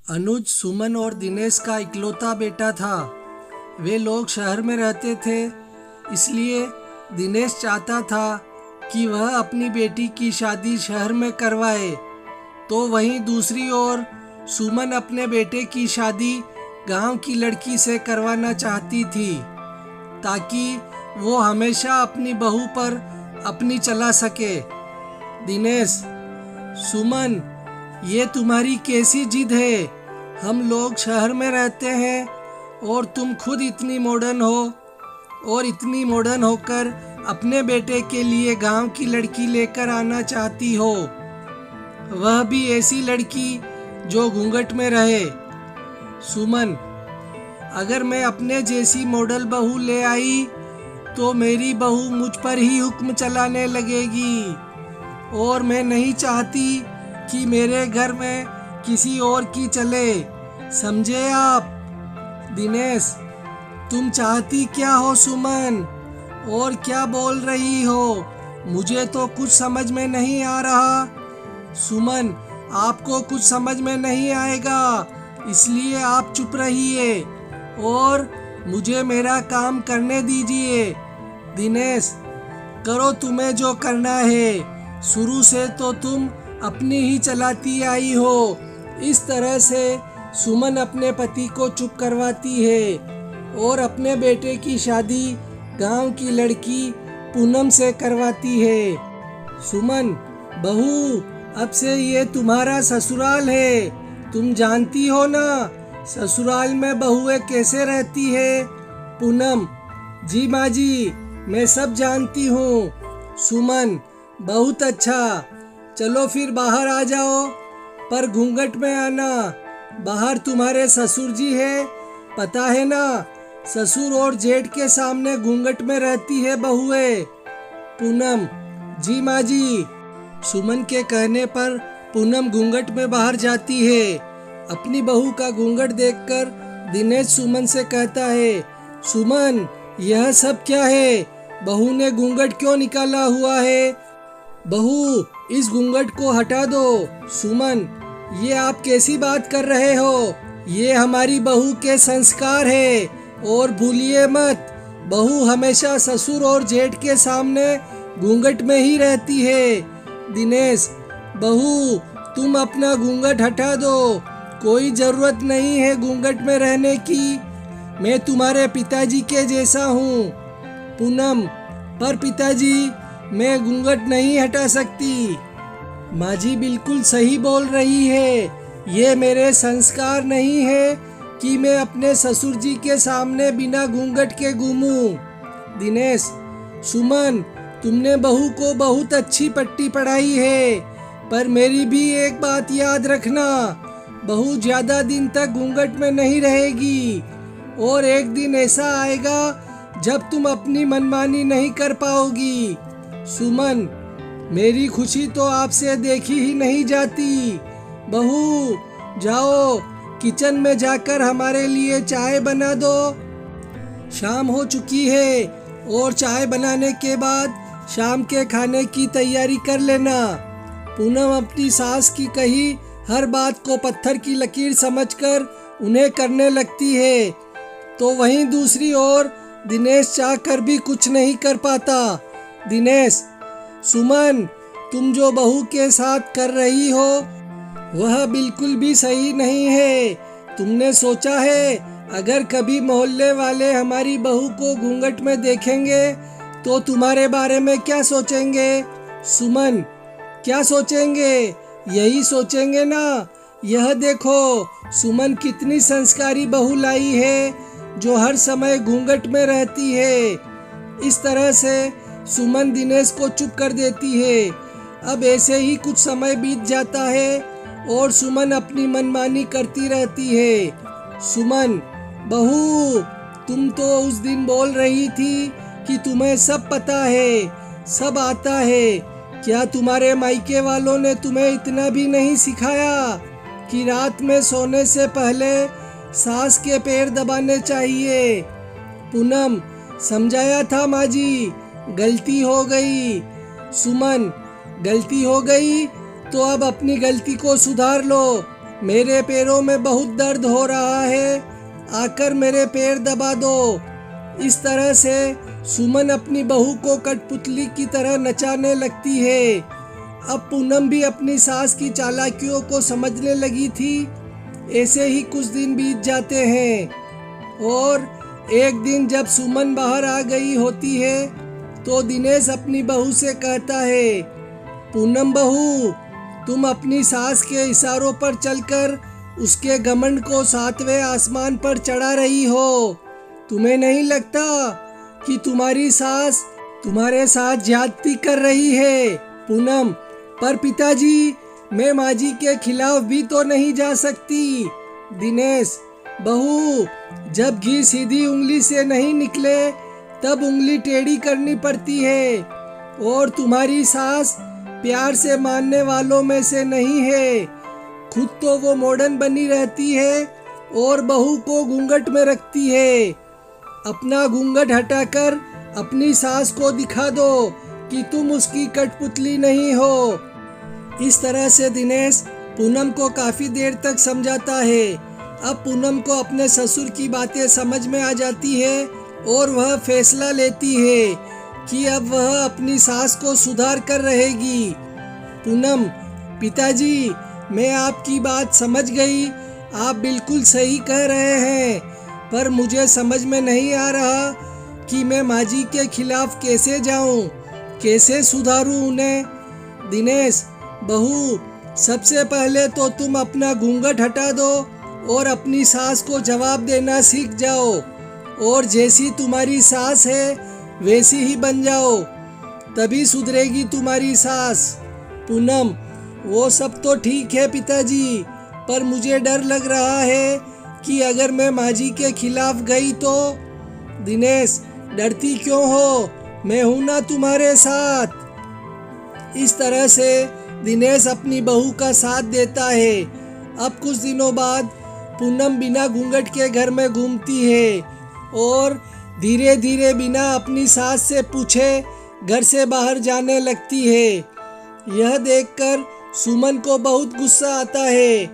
अनुज सुमन और दिनेश का इकलौता बेटा था। वे लोग शहर में रहते थे, इसलिए दिनेश चाहता था कि वह अपनी बेटी की शादी शहर में करवाए। तो वहीं दूसरी ओर सुमन अपने बेटे की शादी गांव की लड़की से करवाना चाहती थी, ताकि वो हमेशा अपनी बहू पर अपनी चला सके। दिनेश, सुमन, ये तुम्हारी कैसी जिद है? हम लोग शहर में रहते हैं और तुम खुद इतनी मॉडर्न हो, और इतनी मॉडर्न होकर अपने बेटे के लिए गांव की लड़की लेकर आना चाहती हो, वह भी ऐसी लड़की जो घूंघट में रहे। सुमन, अगर मैं अपने जैसी मॉडल बहू ले आई तो मेरी बहू मुझ पर ही हुक्म चलाने लगेगी, और मैं नहीं चाहती कि मेरे घर में किसी और की चले। समझे आप? दिनेश, तुम चाहती क्या हो सुमन, और क्या बोल रही हो? मुझे तो कुछ समझ में नहीं आ रहा। सुमन, आपको कुछ समझ में नहीं आएगा, इसलिए आप चुप रहिए और मुझे मेरा काम करने दीजिए। दिनेश, करो तुम्हें जो करना है। शुरू से तो तुम अपनी ही चलाती आई हो। इस तरह से सुमन अपने पति को चुप करवाती है और अपने बेटे की शादी गांव की लड़की पूनम से करवाती है। सुमन बहू, अब से ये तुम्हारा ससुराल है, तुम जानती हो ना ससुराल में बहुएं कैसे रहती है। पूनम, जी माँ जी, मैं सब जानती हूँ। सुमन, बहुत अच्छा, चलो फिर बाहर आ जाओ, पर घूंघट में आना। बाहर तुम्हारे ससुर जी है, पता है ना, ससुर और जेठ के सामने घूंघट में रहती है बहुएं। पूनम, जी माँ जी। सुमन के कहने पर पूनम घूंघट में बाहर जाती है। अपनी बहू का घूंघट देखकर दिनेश सुमन से कहता है, सुमन, यह सब क्या है? बहू ने घूंघट क्यों निकाला हुआ है? बहू, इस घूंघट को हटा दो। सुमन, ये आप कैसी बात कर रहे हो? ये हमारी बहू के संस्कार है, और भूलिए मत, बहू हमेशा ससुर और जेठ के सामने घूंघट में ही रहती है। दिनेश, बहू, तुम अपना घूंघट हटा दो, कोई जरूरत नहीं है घूंघट में रहने की। मैं तुम्हारे पिताजी के जैसा हूँ। पूनम, पर पिताजी, मैं घूंघट नहीं हटा सकती। माँ जी बिल्कुल सही बोल रही है, ये मेरे संस्कार नहीं है कि मैं अपने ससुर जी के सामने बिना घूंघट के घूमूं। दिनेश, सुमन, तुमने बहू को बहुत अच्छी पट्टी पढ़ाई है, पर मेरी भी एक बात याद रखना, बहू ज्यादा दिन तक घूंघट में नहीं रहेगी, और एक दिन ऐसा आएगा जब तुम अपनी मनमानी नहीं कर पाओगी। सुमन, मेरी खुशी तो आपसे देखी ही नहीं जाती। बहू, जाओ किचन में जाकर हमारे लिए चाय बना दो। शाम हो चुकी है, और चाय बनाने के बाद शाम के खाने की तैयारी कर लेना। पूनम अपनी सास की कही हर बात को पत्थर की लकीर समझकर उन्हें करने लगती है। तो वहीं दूसरी ओर दिनेश चाहकर भी कुछ नहीं कर पाता। दिनेश, सुमन, तुम जो बहू के साथ कर रही हो वह बिल्कुल भी सही नहीं है। तुमने सोचा है अगर कभी मोहल्ले वाले हमारी बहू को घूंघट में देखेंगे तो तुम्हारे बारे में क्या सोचेंगे? सुमन, क्या सोचेंगे? यही सोचेंगे ना, यह देखो सुमन कितनी संस्कारी बहू लाई है जो हर समय घूंघट में रहती है। इस तरह से सुमन दिनेश को चुप कर देती है। अब ऐसे ही कुछ समय बीत जाता है और सुमन अपनी मनमानी करती रहती है। सुमन, बहू, तुम तो उस दिन बोल रही थी कि तुम्हें सब पता है, सब आता है। क्या तुम्हारे मायके वालों ने तुम्हें इतना भी नहीं सिखाया कि रात में सोने से पहले सास के पैर दबाने चाहिए? पूनम, समझाया था माँ जी, गलती हो गई। सुमन, गलती हो गई तो अब अपनी गलती को सुधार लो, मेरे पैरों में बहुत दर्द हो रहा है, आकर मेरे पैर दबा दो। इस तरह से सुमन अपनी बहू को कठपुतली की तरह नचाने लगती है। अब पूनम भी अपनी सास की चालाकियों को समझने लगी थी। ऐसे ही कुछ दिन बीत जाते हैं और एक दिन जब सुमन बाहर आ गई होती है तो दिनेश अपनी बहू से कहता है, पूनम बहू, तुम अपनी सास के इशारों पर चलकर उसके घमंड को 7वें आसमान पर चढ़ा रही हो। तुम्हें नहीं लगता कि तुम्हारी सास तुम्हारे साथ ज्यादती कर रही है? पूनम, पर पिताजी, मैं माँ जी के खिलाफ भी तो नहीं जा सकती। दिनेश, बहू, जब घी सीधी उंगली से नहीं निकले तब उंगली टेढ़ी करनी पड़ती है और तुम्हारी सास प्यार से मानने वालों में से नहीं है। खुद तो वो मॉडर्न बनी रहती है और बहू को घूंघट में रखती है। अपना घूंघट हटाकर अपनी सास को दिखा दो कि तुम उसकी कठपुतली नहीं हो। इस तरह से दिनेश पूनम को काफी देर तक समझाता है। अब पूनम को अपने ससुर की बातें समझ में आ जाती है और वह फैसला लेती है कि अब वह अपनी सास को सुधार कर रहेगी। पूनम, पिताजी, मैं आपकी बात समझ गई, आप बिल्कुल सही कह रहे हैं, पर मुझे समझ में नहीं आ रहा कि मैं माँ जी के खिलाफ कैसे जाऊं, कैसे सुधारूं उन्हें। दिनेश, बहू, सबसे पहले तो तुम अपना घूंघट हटा दो और अपनी सास को जवाब देना सीख जाओ और जैसी तुम्हारी सास है वैसी ही बन जाओ, तभी सुधरेगी तुम्हारी सास। पूनम, वो सब तो ठीक है पिताजी, पर मुझे डर लग रहा है कि अगर मैं माँ जी के खिलाफ गई तो। दिनेश, डरती क्यों हो, मैं हूं ना तुम्हारे साथ। इस तरह से दिनेश अपनी बहू का साथ देता है। अब कुछ दिनों बाद पूनम बिना घूंघट के घर में घूमती है और धीरे धीरे बिना अपनी सास से पूछे घर से बाहर जाने लगती है। यह देखकर सुमन को बहुत गुस्सा आता है।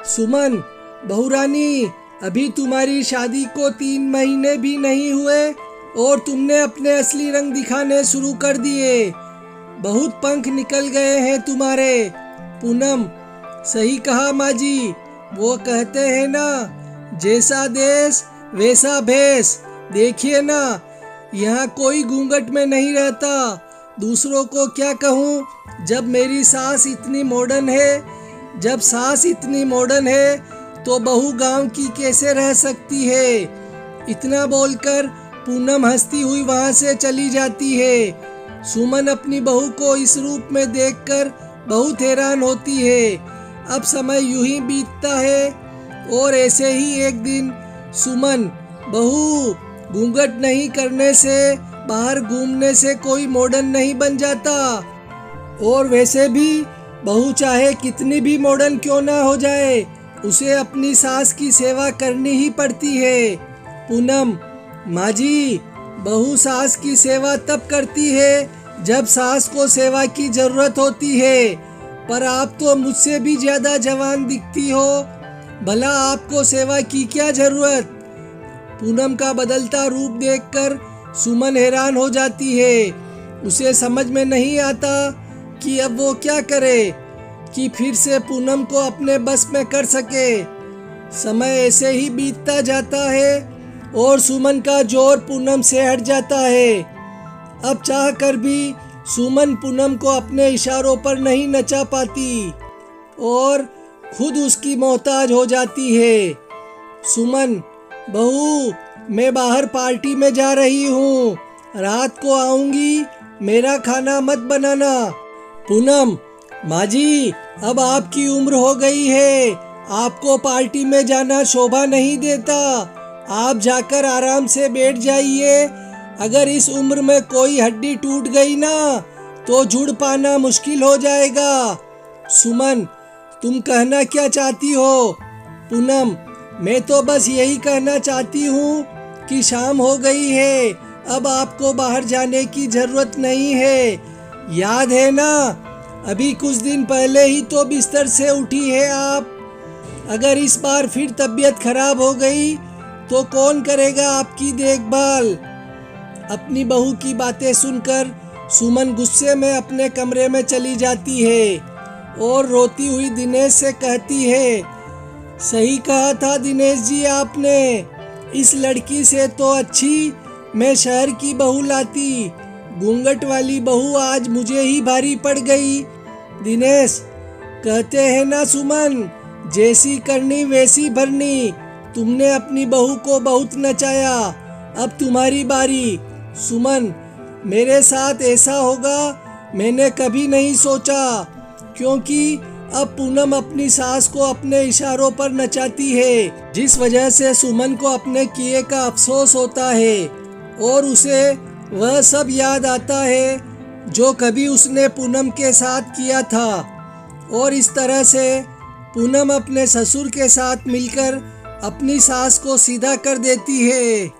सुमन, बहुरानी, अभी तुम्हारी शादी को 3 महीने भी नहीं हुए और तुमने अपने असली रंग दिखाने शुरू कर दिए। बहुत पंख निकल गए हैं तुम्हारे। पूनम, सही कहा माँ जी, वो कहते हैं ना, जैसा देश वैसा भेष। देखिए ना, यहाँ कोई घूंघट में नहीं रहता। दूसरों को क्या कहूँ, जब मेरी सास इतनी मॉडर्न है। जब सास इतनी मॉडर्न है तो बहू गांव की कैसे रह सकती है। इतना बोलकर पूनम हंसती हुई वहां से चली जाती है। सुमन अपनी बहू को इस रूप में देखकर बहुत हैरान होती है। अब समय यूं ही बीतता है और ऐसे ही एक दिन सुमन, बहू, घूंघट नहीं करने से, बाहर घूमने से कोई मॉडर्न नहीं बन जाता। और वैसे भी बहू चाहे कितनी भी मॉडर्न क्यों ना हो जाए, उसे अपनी सास की सेवा करनी ही पड़ती है। पूनम, माँ जी, बहू सास की सेवा तब करती है जब सास को सेवा की जरूरत होती है, पर आप तो मुझसे भी ज्यादा जवान दिखती हो, भला आपको सेवा की क्या जरूरत। पूनम का बदलता रूप देखकर सुमन हैरान हो जाती है। उसे समझ में नहीं आता कि अब वो क्या करे कि फिर से पूनम को अपने बस में कर सके। समय ऐसे ही बीतता जाता है और सुमन का जोर पूनम से हट जाता है। अब चाह कर भी सुमन पूनम को अपने इशारों पर नहीं नचा पाती और खुद उसकी मोहताज हो जाती है। सुमन, बहू, मैं बाहर पार्टी में जा रही हूँ, रात को आऊंगी, मेरा खाना मत बनाना। पूनम, माँ जी, अब आपकी उम्र हो गई है, आपको पार्टी में जाना शोभा नहीं देता। आप जाकर आराम से बैठ जाइए। अगर इस उम्र में कोई हड्डी टूट गई ना तो जुड़ पाना मुश्किल हो जाएगा। सुमन, तुम कहना क्या चाहती हो? पूनम, मैं तो बस यही कहना चाहती हूँ कि शाम हो गई है, अब आपको बाहर जाने की जरूरत नहीं है। याद है ना, अभी कुछ दिन पहले ही तो बिस्तर से उठी है आप। अगर इस बार फिर तबीयत खराब हो गई तो कौन करेगा आपकी देखभाल? अपनी बहू की बातें सुनकर सुमन गुस्से में अपने कमरे में चली जाती है और रोती हुई दिनेश से कहती है, सही कहा था दिनेश जी आपने, इस लड़की से तो अच्छी मैं शहर की बहू लाती। घूंघट वाली बहू आज मुझे ही भारी पड़ गई। दिनेश, कहते हैं ना सुमन, जैसी करनी वैसी भरनी। तुमने अपनी बहू को बहुत नचाया, अब तुम्हारी बारी। सुमन, मेरे साथ ऐसा होगा मैंने कभी नहीं सोचा, क्योंकि अब पूनम अपनी सास को अपने इशारों पर नचाती है, जिस वजह से सुमन को अपने किए का अफसोस होता है और उसे वह सब याद आता है जो कभी उसने पूनम के साथ किया था। और इस तरह से पूनम अपने ससुर के साथ मिलकर अपनी सास को सीधा कर देती है।